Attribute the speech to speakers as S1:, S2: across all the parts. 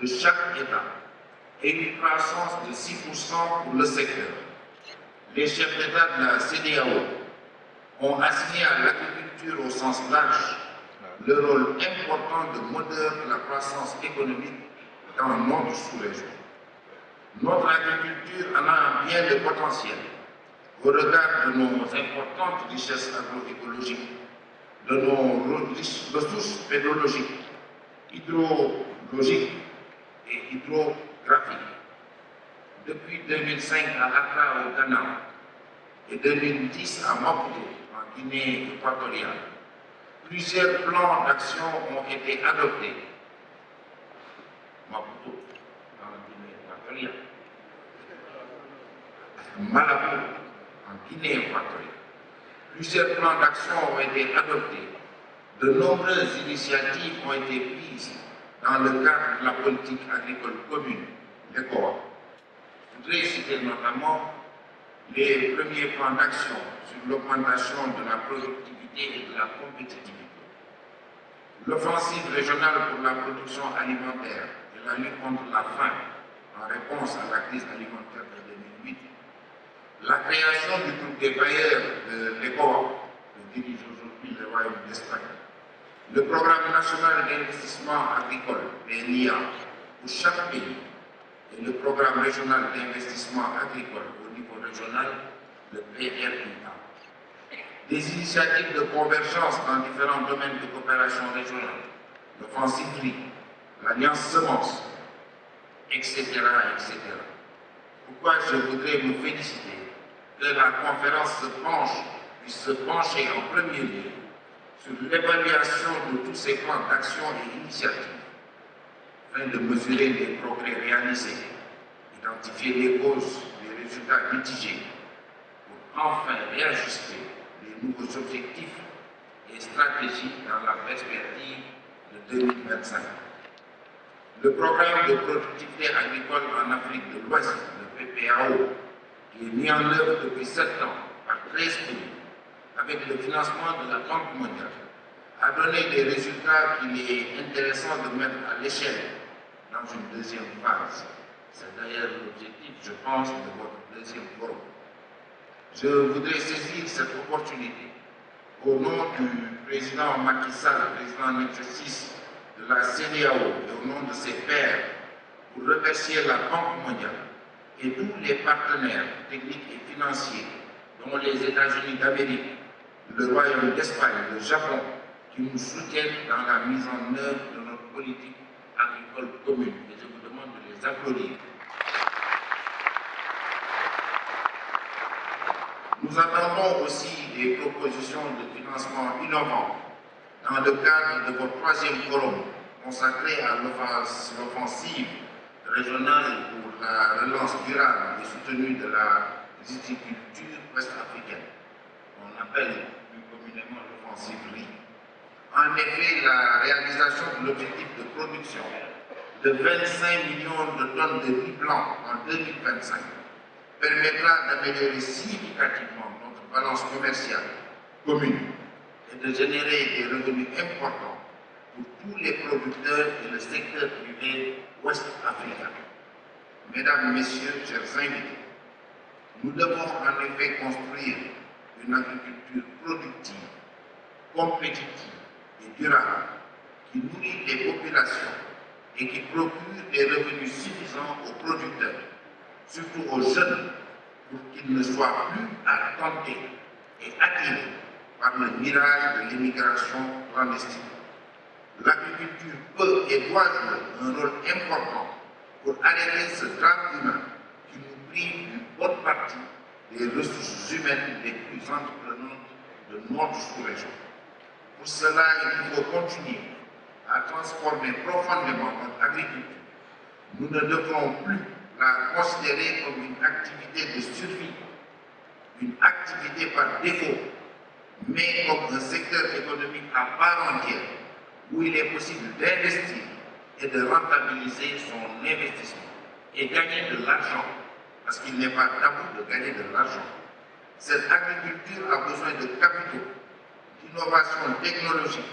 S1: de chaque État et une croissance de 6% pour le secteur. Les chefs d'État de la CEDEAO ont assigné à l'agriculture au sens large le rôle important de moteur de la croissance économique dans notre sous-région. Notre agriculture en a bien de potentiel au regard de nos importantes richesses agroécologiques, de nos ressources pédologiques, hydrologiques et hydrographiques. Depuis 2005 à Accra au Ghana et 2010 à Maputo en Guinée équatoriale, plusieurs plans d'action ont été adoptés. Maputo en Guinée équatoriale, Malabo en Guinée équatoriale. Plusieurs plans d'action ont été adoptés. De nombreuses initiatives ont été prises dans le cadre de la politique agricole commune, l'ECOA. Je voudrais citer notamment les premiers plans d'action sur l'augmentation de la productivité et de la compétitivité. L'offensive régionale pour la production alimentaire et la lutte contre la faim en réponse à la crise alimentaire de 2008. La création du groupe des bailleurs de l'ECOA, que dirige aujourd'hui le Royaume d'Espagne. Le programme national d'investissement agricole, PNIA, pour chaque pays, et le programme régional d'investissement agricole au niveau régional, le PRIA. Des initiatives de convergence dans différents domaines de coopération régionale, l'offensive riz, l'alliance semences, etc., etc. Pourquoi je voudrais me féliciter que la conférence puisse se pencher en premier lieu sur l'évaluation de tous ces plans d'action et initiatives, afin de mesurer les progrès réalisés, identifier les causes des résultats mitigés, pour enfin réajuster les nouveaux objectifs et stratégies dans la perspective de 2025. Le programme de productivité agricole en Afrique de l'Ouest, le PPAO, qui est mis en œuvre depuis 7 ans par 13 pays, avec le financement de la Banque mondiale, a donné des résultats qu'il est intéressant de mettre à l'échelle dans une deuxième phase. C'est d'ailleurs l'objectif, je pense, de votre deuxième forum. Je voudrais saisir cette opportunité au nom du président Macky Sall, président en exercice de la CEDEAO et au nom de ses pairs, pour remercier la Banque mondiale et tous les partenaires techniques et financiers, dont les États-Unis d'Amérique, le Royaume d'Espagne, le Japon, qui nous soutiennent dans la mise en œuvre de notre politique agricole commune. Et je vous demande de les applaudir. Nous attendons aussi des propositions de financement innovants dans le cadre de votre troisième forum consacré à l'offensive régionale pour la relance durable et soutenue de la viticulture ouest-africaine. On appelle plus communément l'offensive riz. En effet, la réalisation de l'objectif de production de 25 millions de tonnes de riz blanc en 2025 permettra d'améliorer significativement notre balance commerciale commune et de générer des revenus importants pour tous les producteurs et le secteur privé ouest-africain. Mesdames, Messieurs, chers invités, nous devons en effet construire une agriculture productive, compétitive et durable qui nourrit les populations et qui procure des revenus suffisants aux producteurs, surtout aux jeunes, pour qu'ils ne soient plus tentés et attirés par le mirage de l'immigration clandestine. L'agriculture peut et doit jouer un rôle important pour arrêter ce drame humain qui nous prive d'une bonne partie des ressources humaines les plus entreprenantes de notre sous-région. Pour cela, il faut continuer à transformer profondément notre agriculture. Nous ne devrons plus la considérer comme une activité de survie, une activité par défaut, mais comme un secteur économique à part entière, où il est possible d'investir et de rentabiliser son investissement et gagner de l'argent, parce qu'il n'est pas tabou de gagner de l'argent. Cette agriculture a besoin de capitaux, d'innovation technologique,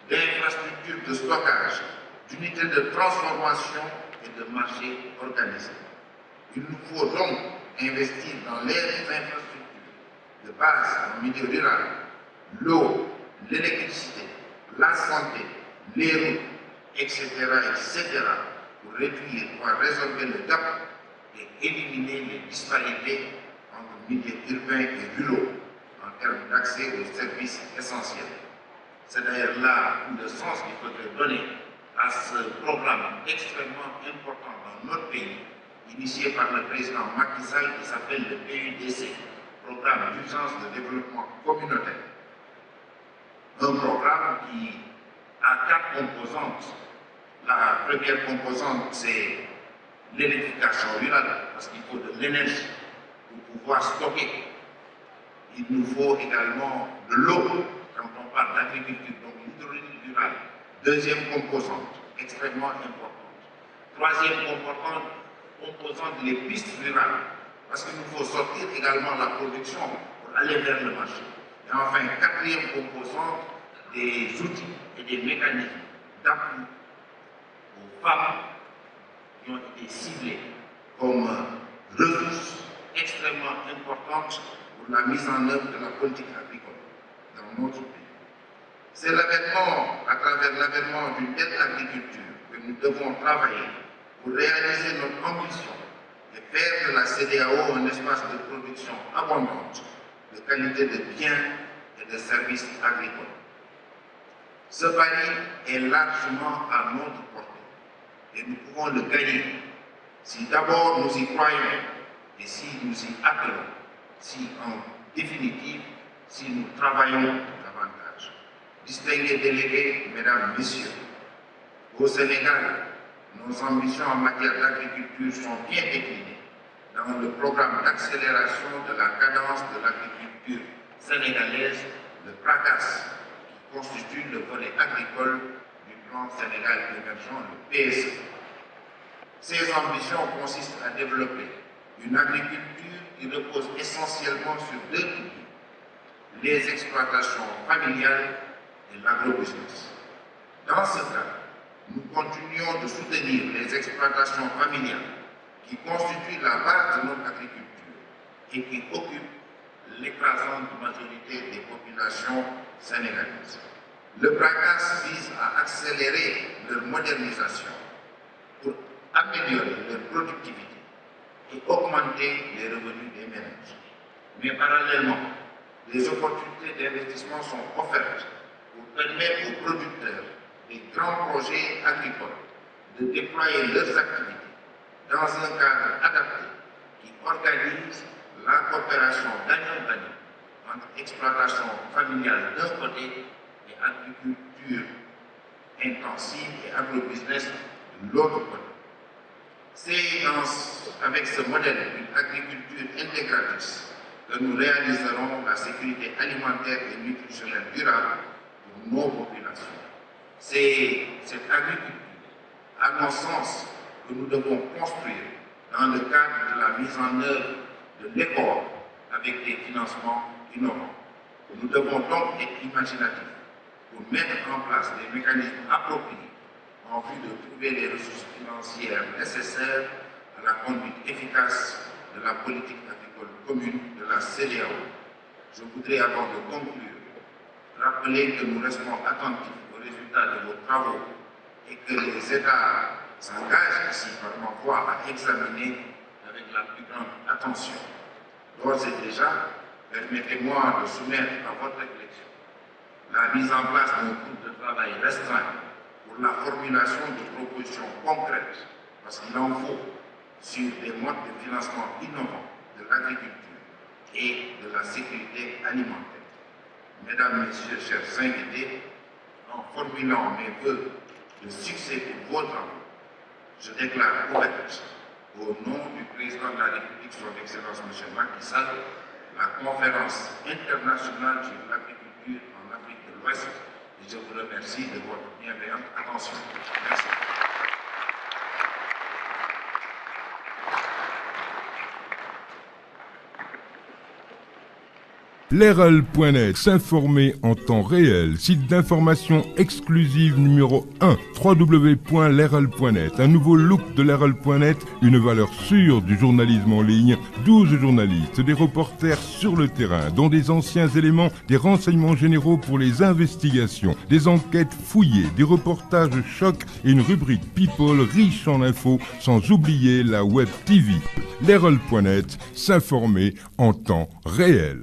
S1: d'infrastructures de stockage, d'unités de transformation et de marché organisé. Il nous faut donc investir dans les infrastructures de base en milieu rural, l'eau, l'électricité, la santé, les routes, etc., pour réduire, pour résorber le gap et éliminer les disparités entre milieux urbains et ruraux en termes d'accès aux services essentiels. C'est d'ailleurs là tout le sens qu'il faudrait donner à ce programme extrêmement important dans notre pays, initié par le président Macky Sall, qui s'appelle le PUDC, Programme d'urgence de développement communautaire. Un programme qui a 4 composantes. La première composante, c'est l'électrification rurale, parce qu'il faut de l'énergie pour pouvoir stocker. Il nous faut également de l'eau, quand on parle d'agriculture, donc l'hydraulique rurale. Deuxième composante, extrêmement importante. Troisième composante, les pistes rurales, parce qu'il nous faut sortir également la production pour aller vers le marché. Et enfin, quatrième composante, des outils et des mécanismes d'appui aux femmes qui ont été ciblées comme ressources extrêmement importantes pour la mise en œuvre de la politique agricole dans notre pays. C'est l'avènement, à travers l'avènement d'une telle agriculture, que nous devons travailler pour réaliser notre ambition et faire de la CEDEAO un espace de production abondante, de qualité de biens et de services agricoles. Ce pari est largement à notre portée et nous pouvons le gagner si d'abord nous y croyons et si nous y appelons, si en définitive, si nous travaillons davantage. Distingués délégués, mesdames, messieurs, au Sénégal, nos ambitions en matière d'agriculture sont bien déclinées dans le programme d'accélération de la cadence de l'agriculture sénégalaise, le PRACAS, qui constitue le volet agricole du plan Sénégal émergent, le PSE. Ces ambitions consistent à développer une agriculture qui repose essentiellement sur 2 piliers, les exploitations familiales et l'agrobusiness. Dans ce cas, nous continuons de soutenir les exploitations familiales qui constituent la base de notre agriculture et qui occupent l'écrasante majorité des populations sénégalaises. Le PRACAS vise à accélérer leur modernisation pour améliorer leur productivité et augmenter les revenus des ménages. Mais parallèlement, des opportunités d'investissement sont offertes pour permettre aux producteurs des grands projets agricoles de déployer leurs activités dans un cadre adapté qui organise la coopération gagnant-gagnant entre exploitation familiale d'un côté et agriculture intensive et agrobusiness de l'autre côté. C'est avec ce modèle d'une agriculture intégratrice que nous réaliserons la sécurité alimentaire et nutritionnelle durable pour nos populations. C'est cette agriculture, à mon sens, que nous devons construire dans le cadre de la mise en œuvre de l'ECOR avec des financements innovants. Nous devons donc être imaginatifs pour mettre en place des mécanismes appropriés en vue de trouver les ressources financières nécessaires à la conduite efficace de la politique agricole commune de la CEDEAO. Je voudrais, avant de conclure, rappeler que nous restons attentifs aux résultats de vos travaux et que les États s'engagent ici par ma voix à examiner avec la plus grande attention. D'ores et déjà, permettez-moi de soumettre à votre réflexion la mise en place d'un groupe de travail restreint pour la formulation de propositions concrètes, parce qu'il en faut, sur des modes de financement innovants de l'agriculture et de la sécurité alimentaire. Mesdames, Messieurs, chers invités, en formulant mes vœux de succès pour vos travaux, je déclare ouverte, au nom du président de la République, son Excellence M. Macky Sall, la conférence internationale sur l'agriculture en Afrique de l'Ouest. Et je vous remercie de votre bienveillante attention. Merci.
S2: L'RL.net, s'informer en temps réel. Site d'information exclusive numéro 1, www.l'RL.net. Un nouveau look de l'RL.net, une valeur sûre du journalisme en ligne. 12 journalistes, des reporters sur le terrain, dont des anciens éléments, des renseignements généraux pour les investigations, des enquêtes fouillées, des reportages chocs et une rubrique People riche en infos, sans oublier la Web TV. L'RL.net, s'informer en temps réel.